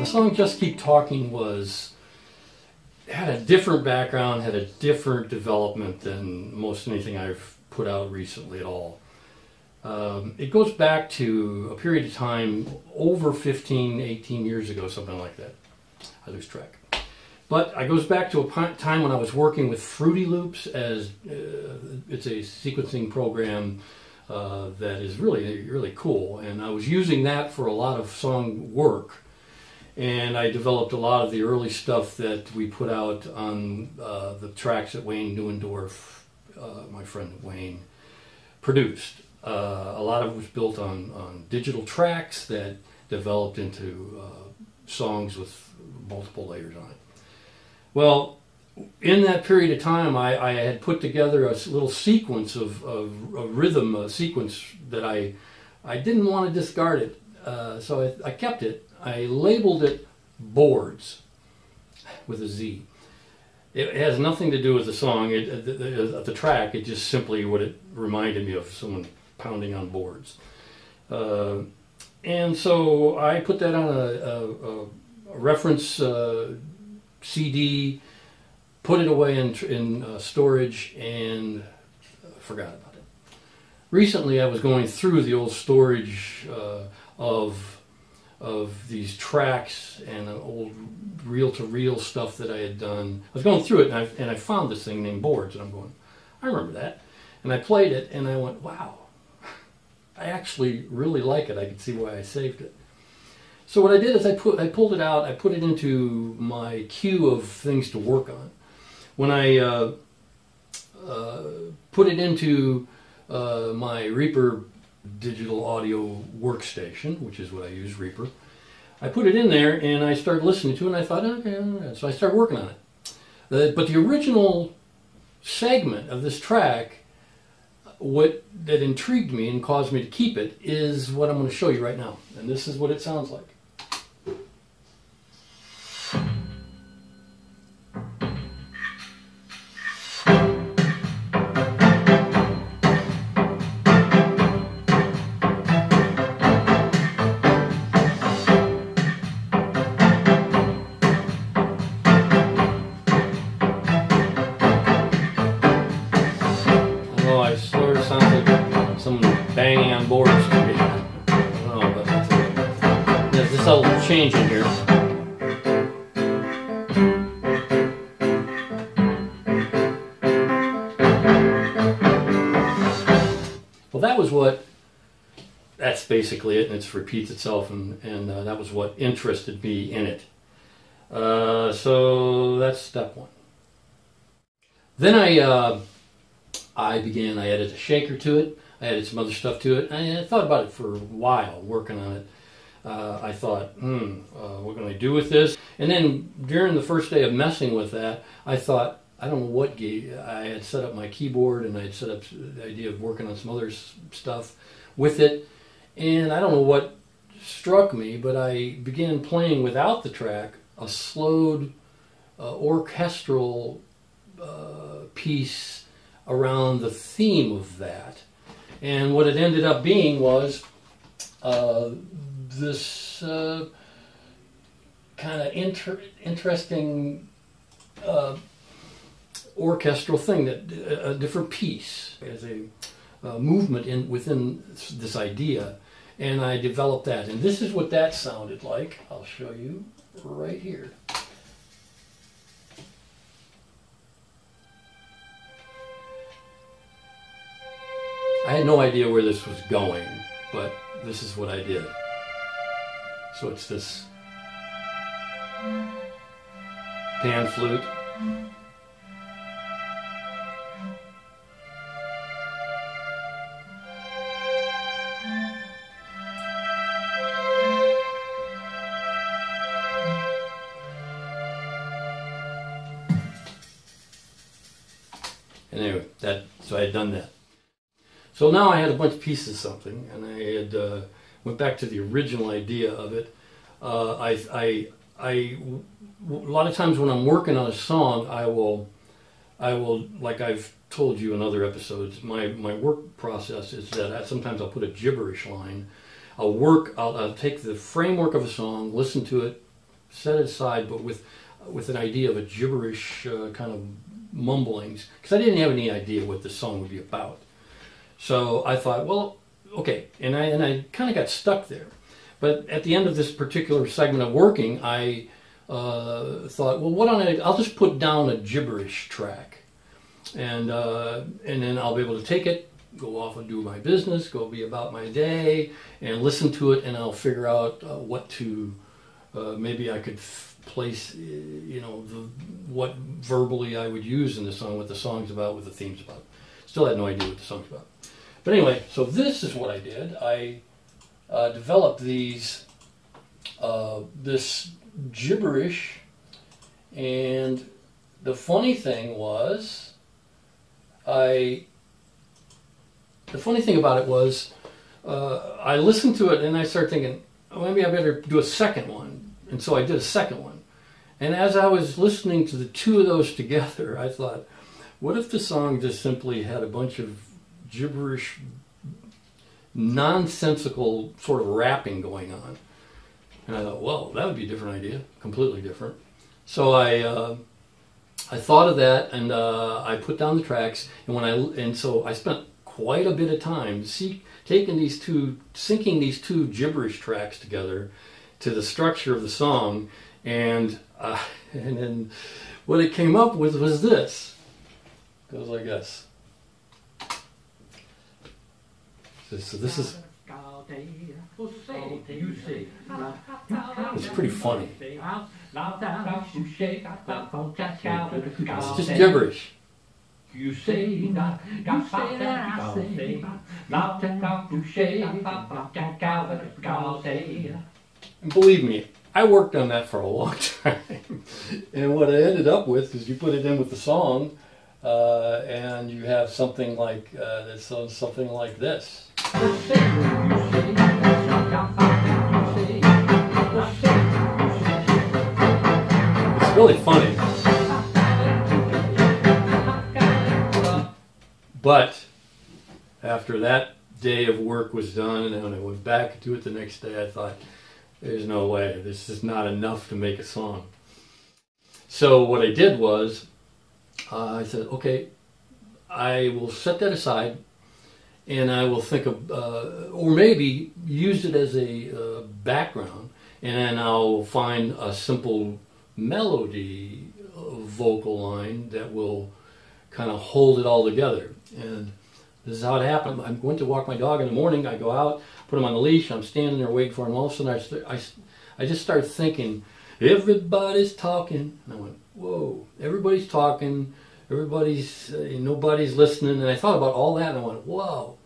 The song Just Keep Talking had a different background, had a different development than most anything I've put out recently at all. It goes back to a period of time over 15, 18 years ago, something like that. I lose track. But it goes back to a time when I was working with Fruity Loops, as it's a sequencing program that is really, really cool. And I was using that for a lot of song work. And I developed a lot of the early stuff that we put out on the tracks that Wayne Neuendorf, my friend Wayne, produced. A lot of it was built on digital tracks that developed into songs with multiple layers on it. Well, in that period of time, I had put together a little sequence of a rhythm sequence that I didn't want to discard it, so I kept it. I labeled it Boards with a Z. It has nothing to do with the song, the track. It just simply what it reminded me of, someone pounding on boards. And so I put that on a reference CD, put it away in storage, and forgot about it. Recently I was going through the old storage of these tracks and old reel-to-reel stuff that I had done. I was going through it, and I found this thing named Boards, and I'm going, I remember that. And I played it, and I went, wow, I actually really like it. I could see why I saved it. So what I did is I pulled it out, I put it into my queue of things to work on. When I put it into my Reaper digital audio workstation, which is what I use, Reaper, I put it in there and I started listening to it, and I thought, okay, so I started working on it. But the original segment of this track, that intrigued me and caused me to keep it, is what I'm going to show you right now. And this is what it sounds like. Banging on boards to me. I don't know, but there's this little change in here. Well, that's basically it, and it repeats itself, and that was what interested me in it. So that's step one. Then I added a shaker to it. I added some other stuff to it. I thought about it for a while, working on it. I thought, what can I do with this? And then during the first day of messing with that, I thought, I don't know what I had set up my keyboard, and I had set up the idea of working on some other stuff with it. And I don't know what struck me, but I began playing without the track a slowed orchestral piece around the theme of that. And what it ended up being was this kind of interesting orchestral thing, that a different piece as a movement within this idea. And I developed that. And this is what that sounded like. I'll show you right here. I had no idea where this was going, but this is what I did. So it's this pan flute. And anyway, so I had done that. So now I had a bunch of pieces of something, and I had went back to the original idea of it. A lot of times when I'm working on a song, I will, like I've told you in other episodes, my work process is that sometimes I'll put a gibberish line. I'll take the framework of a song, listen to it set it aside, but with an idea of a gibberish kind of mumblings, because I didn't have any idea what the song would be about. So I thought, well, okay, and I kind of got stuck there. But at the end of this particular segment of working, I thought, well, I'll just put down a gibberish track, and then I'll be able to take it, go off and do my business, go be about my day, and listen to it, and I'll figure out what to, maybe I could place, what verbally I would use in the song, what the song's about, what the theme's about. Still had no idea what the song's about. But anyway, so this is what I did. I developed this gibberish, and the funny thing was, the funny thing about it was, I listened to it and I started thinking, oh, maybe I better do a second one. And so I did a second one. And as I was listening to the two of those together, I thought, what if the song just simply had a bunch of gibberish, nonsensical sort of rapping going on? And I thought, well, that would be a different idea, completely different. So I thought of that, and I put down the tracks, and so I spent quite a bit of time syncing these two gibberish tracks together to the structure of the song, and then what it came up with was this. It goes like this. So this is. It's pretty funny. It's just gibberish. You say that, you say that, I say, and believe me, I worked on that for a long time. And what I ended up with is you put it in with the song, and you have something like that sounds something like this. It's really funny. But after that day of work was done, and when I went back to it the next day, I thought, there's no way. This is not enough to make a song. So what I did was, I said, okay, I will set that aside, and I will think of, or maybe use it as a background, and then I'll find a simple melody vocal line that will kind of hold it all together. And this is how it happened. I'm going to walk my dog in the morning. I go out, put him on the leash. I'm standing there waiting for him. All of a sudden, I just started thinking, everybody's talking. And I went, whoa, everybody's talking. Nobody's listening. And I thought about all that, and I went, whoa.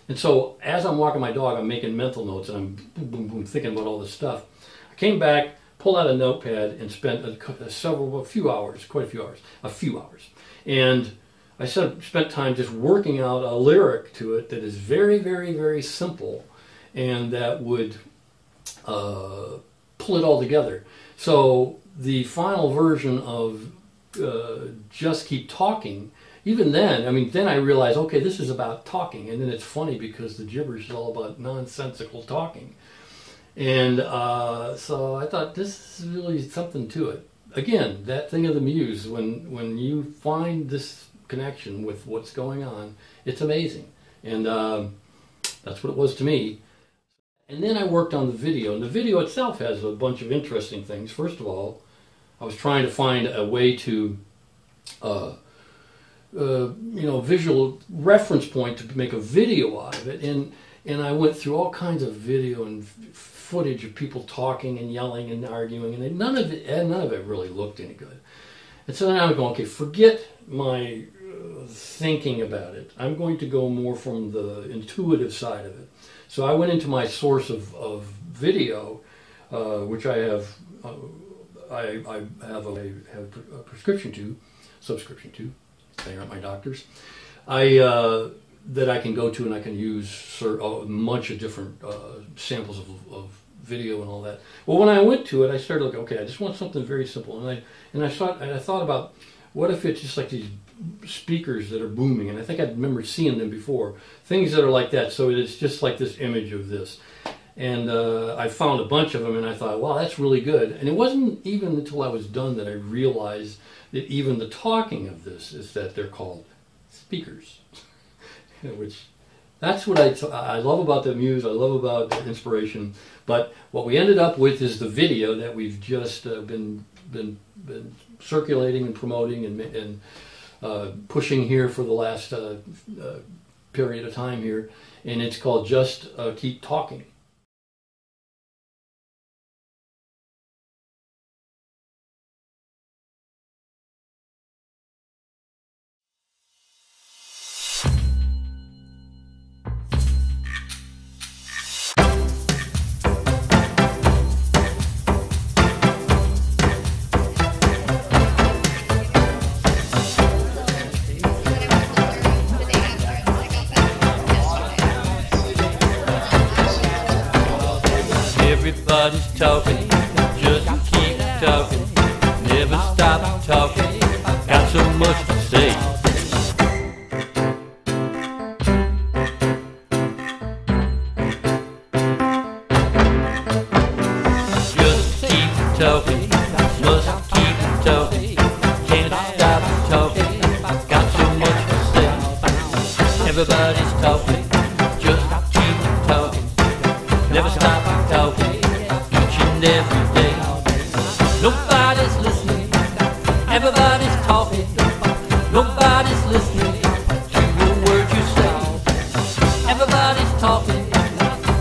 And so as I'm walking my dog, I'm making mental notes, and I'm boom, boom, boom, thinking about all this stuff. I came back, pulled out a notepad, and spent a few hours. And I spent time just working out a lyric to it that is very, very, very simple, and that would pull it all together. So the final version of Just Keep Talking, even then, then I realized, okay, this is about talking, and then it's funny because the gibberish is all about nonsensical talking. And so I thought, this is really something to it. Again, that thing of the muse, when you find this connection with what's going on, it's amazing. And that's what it was to me. And then I worked on the video, and the video itself has a bunch of interesting things. First of all, I was trying to find a way to visual reference point to make a video out of it, and I went through all kinds of video and footage of people talking and yelling and arguing, and none of it really looked any good. And so then I was going, okay, forget my thinking about it. I'm going to go more from the intuitive side of it. So I went into my source of video, which I have subscription to. They aren't my doctors. That I can go to, and I can use a bunch of different samples of video and all that. Well, when I went to it, I started looking. Okay, I just want something very simple, and I thought about, what if it's just like these speakers that are booming, and I think I remember seeing them before, things that are like that. So it's just like this image of this, And I found a bunch of them, and I thought, wow, that's really good. And it wasn't even until I was done that I realized that even the talking of this is that they're called speakers. Which, that's what I love about the muse, I love about inspiration. But what we ended up with is the video that we've just been circulating and promoting and pushing here for the last period of time here. And it's called Just Keep Talking. Everybody's talking, just keep talking, never stop talking, got so much to say. Just keep talking, must keep talking, can't stop talking, got so much to say. Everybody's talking, just keep talking, never stop talking. Every day, nobody's listening, everybody's talking, nobody's listening to a word you say. Everybody's talking,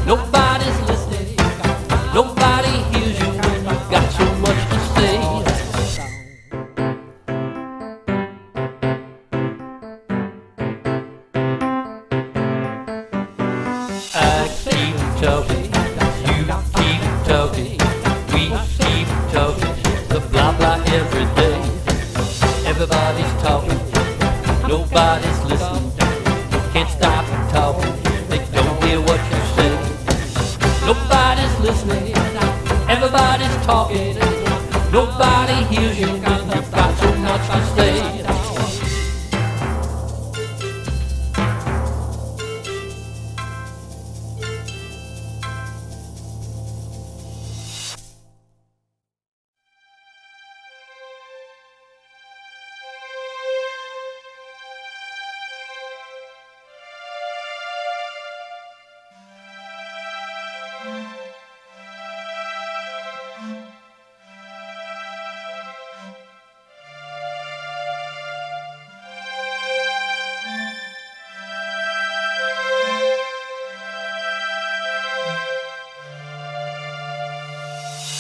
nobody's listening, nobody hears you when you've got so much to say. I keep talking, you keep talking, keep talking, the blah blah every day. Everybody's talking, nobody's listening, can't stop talking, they don't hear what you say. Nobody's listening, everybody's talking, nobody hears you when you've got so much to say.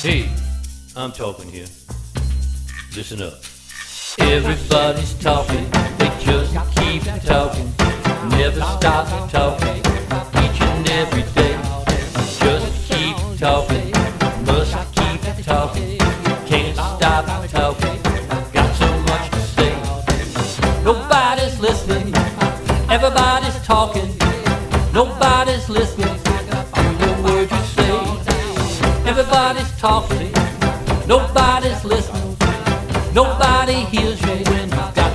Hey, I'm talking here. Listen up. Everybody's talking, they just keep talking, never stop talking, each and every day. Just keep talking, must keep talking, can't stop talking, got so much to say. Nobody's listening, everybody's talking, nobody's listening to the words you say. Everybody's talking, nobody's listening, nobody hears you when you've got